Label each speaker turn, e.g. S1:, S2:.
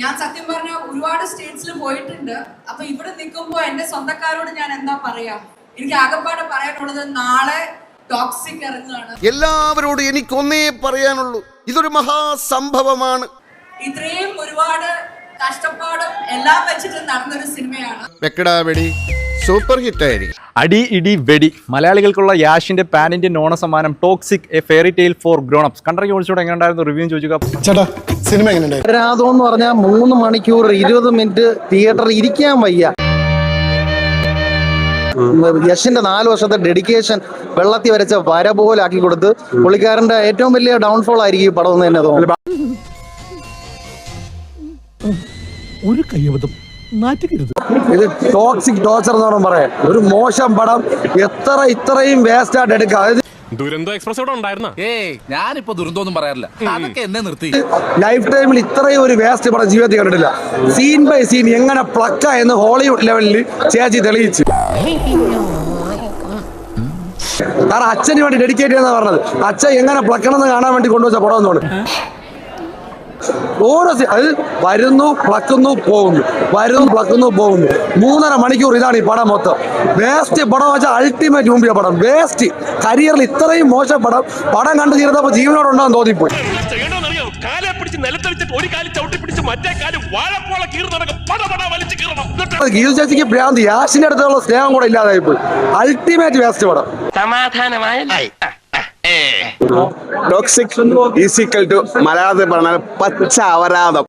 S1: ഞാൻ സത്യം പറഞ്ഞ ഒരുപാട് സ്റ്റേറ്റ്സിൽ പോയിട്ടുണ്ട്. അപ്പൊ ഇവിടെ നിൽക്കുമ്പോ എന്റെ സ്വന്തക്കാരോട് ഞാൻ എന്താ പറയാ, എനിക്ക് ആകെപ്പാടെ പറയാനുള്ളത് നാളെ ടോക്സിക് ഇറങ്ങുകയാണ്.
S2: എല്ലാവരോടും എനിക്കൊന്നേ പറയാനുള്ളൂ, ഇതൊരു മഹാസംഭവമാണ്.
S1: ഇത്രയും ഒരുപാട് കഷ്ടപ്പാടും എല്ലാം വെച്ചിട്ട് നടന്നൊരു സിനിമയാണ്.
S2: വെക്കടാ വെടി സൂപ്പർ ഹിറ്റ് ആയിരിക്കും.
S3: അടി ഇടി വെടി മലയാളികൾക്കുള്ള യാഷിന്റെ പാൻ ഇന്ത്യൻ ഓണ സമ്മാനം toxic a fairy tale for grown ups. കണ്ടറിഞ്ഞ ഓടിച്ചോടെ എങ്ങനെ ഉണ്ടായിരുന്നു റിവ്യൂ ചോദിക്കുക.
S4: ചേട്ടാ സിനിമ എങ്ങനെയുണ്ടായിരുന്നു?
S5: രാധോന്ന് പറഞ്ഞാൽ 3 മണിക്കൂർ 20 മിനിറ്റ് തിയേറ്ററിൽ ഇരിക്കാൻ വയ്യ. യഷിന്റെ 4 വർഷത്തെ ഡെഡിക്കേഷൻ വെള്ളത്തിൽ വരച്ച വര പോലെ ആക്കി കൊടുത്ത് പുള്ളിക്കാരന്റെ ഏറ്റവും വലിയ ഡൗൺഫോൾ ആയിരിക്കും ഈ പടം എന്ന് തന്നെ തോന്നുന്നു.
S4: ഒരു കയ്യബദ്ധം നാറ്റിക്കരുത്.
S5: ഇത് ടോക്സിക് ടോർച്ചർ എന്ന് പറഞ്ഞാൽ പറയാം. ഒരു മോശം പടം ഇത്രയും വേസ്റ്റ് ആയിട്ട് എടുക്കുക. അതായത്
S6: ദുരന്തോ എക്സ്പ്രസ് ഇവിടെ ഉണ്ടായിരുന്ന
S7: ഞാനിപ്പോ ദുരന്തമൊന്നും പറയാറില്ല, അതൊക്കെ എന്നെ നിർത്തി.
S5: ലൈഫ് ടൈമിൽ ഇത്രയും ഒരു വേസ്റ്റ് പടം ജീവിതത്തിൽ കണ്ടിട്ടില്ല. സീൻ ബൈ സീൻ എങ്ങനെ പ്ലക്ക എന്ന് ഹോളിവുഡ് ലെവലിൽ ചേച്ചി തെളിയിച്ചു. കാരണം അച്ഛന് വേണ്ടി ഡെഡിക്കേറ്റ് ചെയ്യുന്ന പറഞ്ഞത്, അച്ഛൻ എങ്ങനെ പ്ലക്കണം എന്ന് കാണാൻ വേണ്ടി കൊണ്ടുവച്ച പടം എന്നാണ്. ഓരോ അത് വരുന്നു പ്ലക്കുന്നു പോകുന്നു, വരുന്നു പ്ലക്കുന്നു പോകുന്നു. 3.5 മണിക്കൂർ ഇതാണ് ഈ പടം മൊത്തം. വേസ്റ്റ് പടം വെച്ചാൽ അൾട്ടിമേറ്റ് മുമ്പിയ പടം. വേസ്റ്റ് കരിയറിൽ ഇത്രയും മോശം പടം കണ്ടു തീർന്നപ്പോൾ ജീവനോടുണ്ടാകും തോന്നിപ്പോയി. ഗീതു ചേച്ചിക്ക് ഭ്രാന്തി, യാഷിന്റെ അടുത്തുള്ള സ്നേഹം കൂടെ ഇല്ലാതായിപ്പോയി. അൾട്ടിമേറ്റ് വേസ്റ്റ് പടം.
S8: ടോക്സിക് ഈസ് ഈക്വൽ ടു മലയാളത്തിൽ പറഞ്ഞാൽ പച്ച അപരാധം.